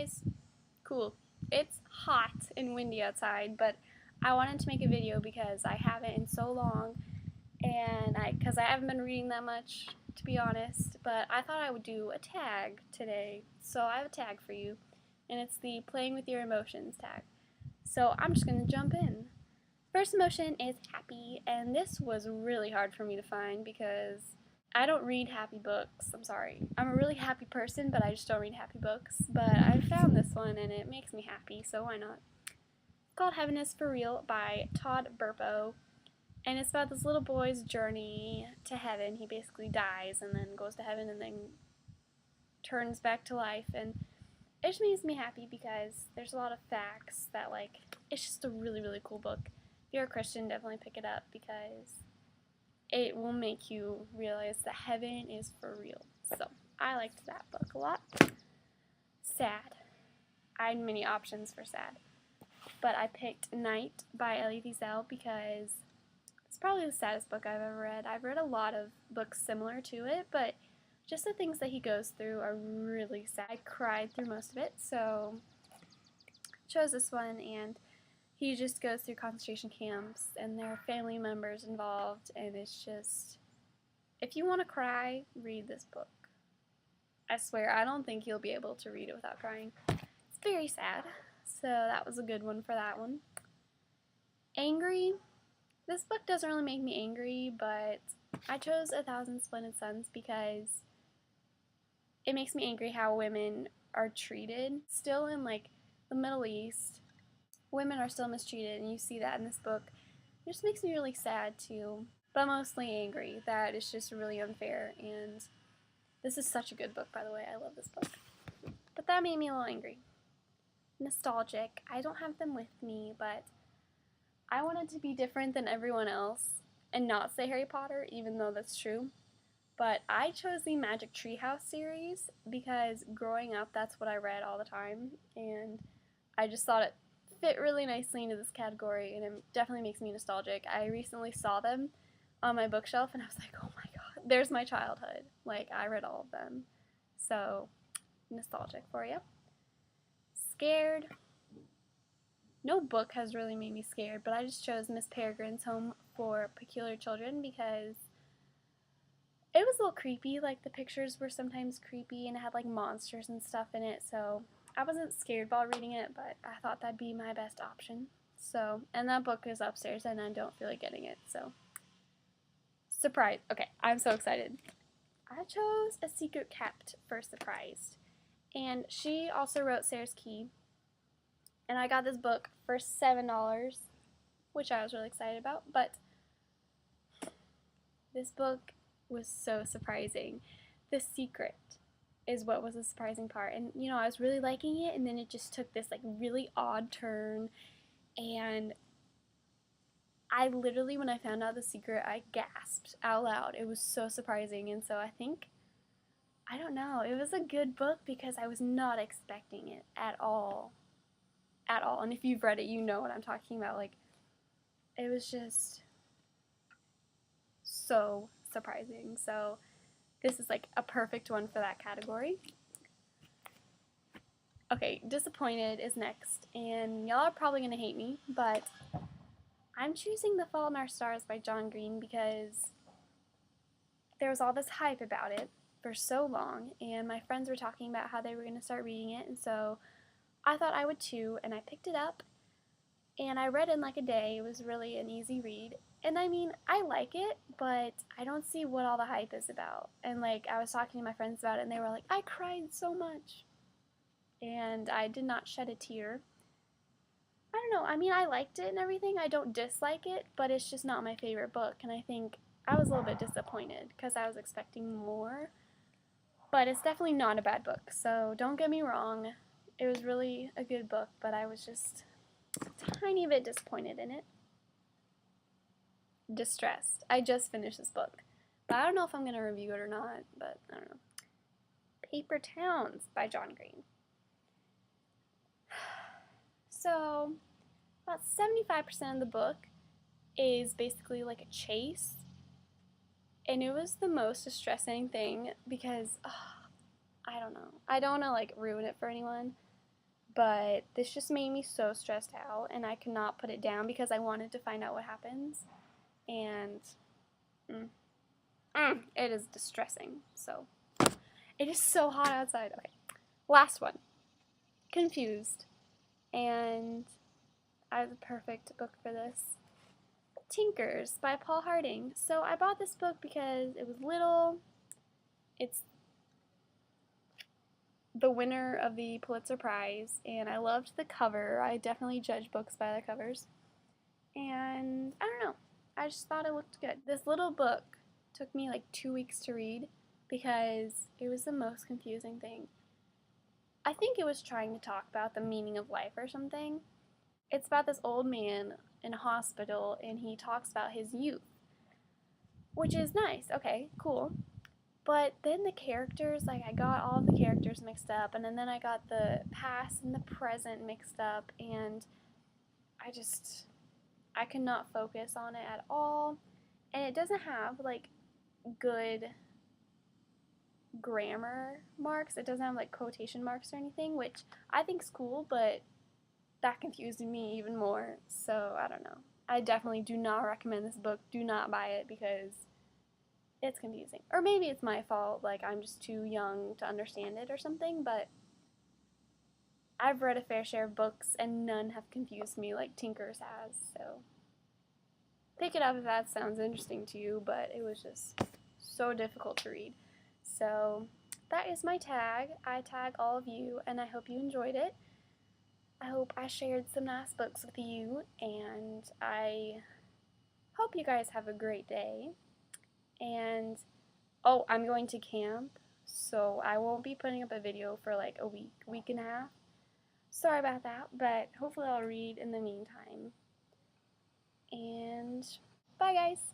guys. Cool. It's hot and windy outside, but I wanted to make a video because I haven't in so long, and because I haven't been reading that much, to be honest, but I thought I would do a tag today. So I have a tag for you, and it's the playing with your emotions tag. So I'm just going to jump in. First emotion is happy, and this was really hard for me to find because I don't read happy books. I'm sorry. I'm a really happy person, but I just don't read happy books. But I found this one, and it makes me happy, so why not? It's called Heaven is for Real by Todd Burpo, and it's about this little boy's journey to heaven. He basically dies and then goes to heaven and then turns back to life, and it just makes me happy because there's a lot of facts that, like, it's just a really, really cool book. If you're a Christian, definitely pick it up because it will make you realize that heaven is for real. So, I liked that book a lot. Sad. I had many options for sad. But I picked Night by Elie Wiesel because it's probably the saddest book I've ever read. I've read a lot of books similar to it, but just the things that he goes through are really sad. I cried through most of it, so chose this one, and he just goes through concentration camps, and there are family members involved, and it's just, if you want to cry, read this book. I swear, I don't think you'll be able to read it without crying. It's very sad, so that was a good one for that one. Angry. This book doesn't really make me angry, but I chose 1,000 Splendid Suns because it makes me angry how women are treated. Still in, like, the Middle East, women are still mistreated, and you see that in this book. It just makes me really sad too, but mostly angry that it's just really unfair, and this is such a good book, by the way. I love this book. But that made me a little angry. Nostalgic. I don't have them with me, but I wanted to be different than everyone else and not say Harry Potter, even though that's true. But I chose the Magic Treehouse series because growing up, that's what I read all the time, and I just thought it fit really nicely into this category, and it definitely makes me nostalgic. I recently saw them on my bookshelf, and I was like, oh my god, there's my childhood. Like, I read all of them. So, nostalgic for you. Scared. No book has really made me scared, but I just chose Miss Peregrine's Home for Peculiar Children because it was a little creepy. Like, the pictures were sometimes creepy, and it had, like, monsters and stuff in it, so I wasn't scared while reading it, but I thought that'd be my best option. So, and that book is upstairs, and I don't feel like getting it, so. Surprise. Okay, I'm so excited. I chose A Secret Kept for Surprised, and she also wrote Sarah's Key, and I got this book for $7, which I was really excited about, but this book was so surprising. The secret is what was the surprising part, and you know, I was really liking it, and then it just took this like really odd turn, and I literally, when I found out the secret, I gasped out loud. It was so surprising, and so I think, I don't know, it was a good book because I was not expecting it at all. At all. And if you've read it, you know what I'm talking about. Like, it was just so surprising. So this is like a perfect one for that category. Okay, Disappointed is next, and y'all are probably gonna hate me, but I'm choosing The Fault in Our Stars by John Green because there was all this hype about it for so long, and my friends were talking about how they were gonna start reading it, and so I thought I would too, and I picked it up, and I read it in like a day. It was really an easy read, and I mean, I like it, but I don't see what all the hype is about. And like, I was talking to my friends about it, and they were like, I cried so much, and I did not shed a tear. I don't know, I mean, I liked it and everything. I don't dislike it, but it's just not my favorite book, and I think I was a little bit disappointed because I was expecting more, but it's definitely not a bad book, so don't get me wrong. It was really a good book, but I was just a tiny bit disappointed in it. Distressed. I just finished this book, but I don't know if I'm going to review it or not, but I don't know. Paper Towns by John Green. So, about 75% of the book is basically like a chase, and it was the most distressing thing because, I don't know. I don't want to like ruin it for anyone, but this just made me so stressed out, and I could not put it down because I wanted to find out what happens, and it is distressing. So it is so hot outside. Okay, last one. Confused, and I have the perfect book for this. Tinkers by Paul Harding. So I bought this book because it was little. It's the winner of the Pulitzer Prize, and I loved the cover. I definitely judge books by the covers. And I don't know, I just thought it looked good. This little book took me like 2 weeks to read because it was the most confusing thing. I think it was trying to talk about the meaning of life or something. It's about this old man in a hospital, and he talks about his youth, which is nice. Okay, cool. But then the characters, like I got all of the characters mixed up, and then I got the past and the present mixed up, and I could not focus on it at all. And it doesn't have like good grammar marks. It doesn't have like quotation marks or anything, which I think's cool, but that confused me even more. So I don't know. I definitely do not recommend this book. Do not buy it because it's confusing. Or maybe it's my fault, like I'm just too young to understand it or something, but I've read a fair share of books and none have confused me like Tinkers has, so pick it up if that sounds interesting to you, but it was just so difficult to read. So that is my tag. I tag all of you, and I hope you enjoyed it. I hope I shared some nice books with you, and I hope you guys have a great day. And oh, I'm going to camp, so I won't be putting up a video for like a week and a half. Sorry about that, but hopefully I'll read in the meantime. And bye, guys.